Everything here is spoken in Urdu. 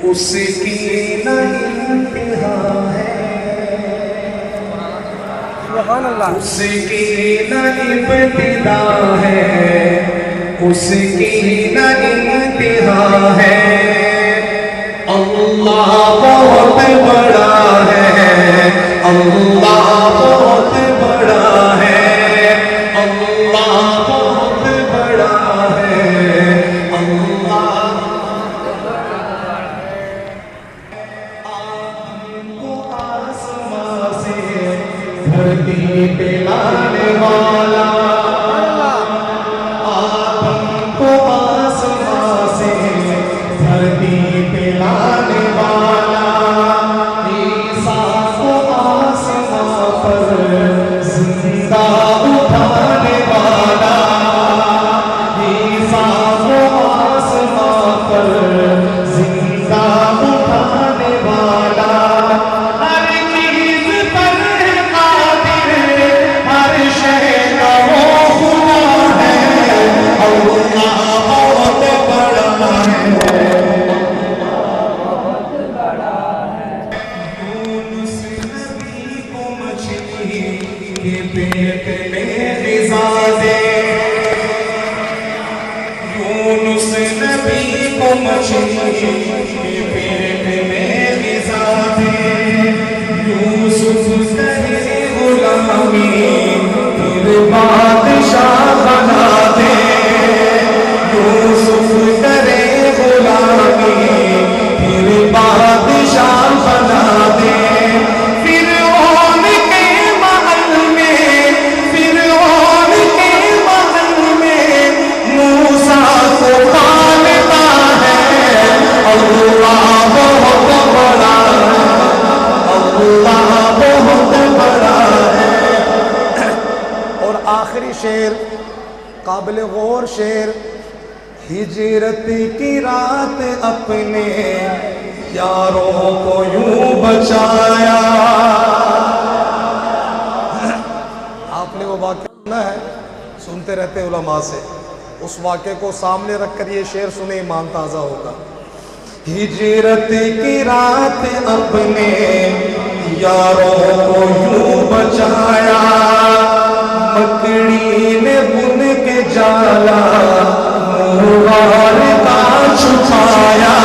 اس کی نہ انتہا ہے، سبحان اللہ، اس کی نہ ابتدا ہے، اس کی نہ انتہا ہے۔ اللہ بہت بڑا ہے، اللہ بہت بڑا ہے، اللہ بہت بڑا ہے، اللہ دھرتی پہ لانے والا، آدم کو آسمان سے دھرتی پہ لانے والا، عیسیٰ کو آسمان پر زندہ اٹھانے والا، عیسیٰ کو آسمان پر زندہ اٹھانے والا، یونس نبی کو مچھلی کے پیٹ میں غذا دے، یوسف کرے غلامی پھر بادشاہ بنا دے، یوسف کرے غلامی پھر بادشاہ بنا دے، فرعون کے محل میں، فرعون کے محل میں موسیٰ کو پالتا ہے۔ اللہ بہت بڑا ہے، اللہ بہت بڑا ہے۔ اور آخری شعر قابل غور شعر، ہجرت کی رات اپنے یاروں کو یوں بچایا۔ آپ نے وہ واقعہ سنا ہے، سنتے رہتے علماء سے، اس واقعے کو سامنے رکھ کر یہ شعر سنے، ایمان تازہ ہوگا۔ ہجرت کی رات اپنے یاروں کو یوں بچایا، مکڑی نے بن کے جالا غار کا چھپایا،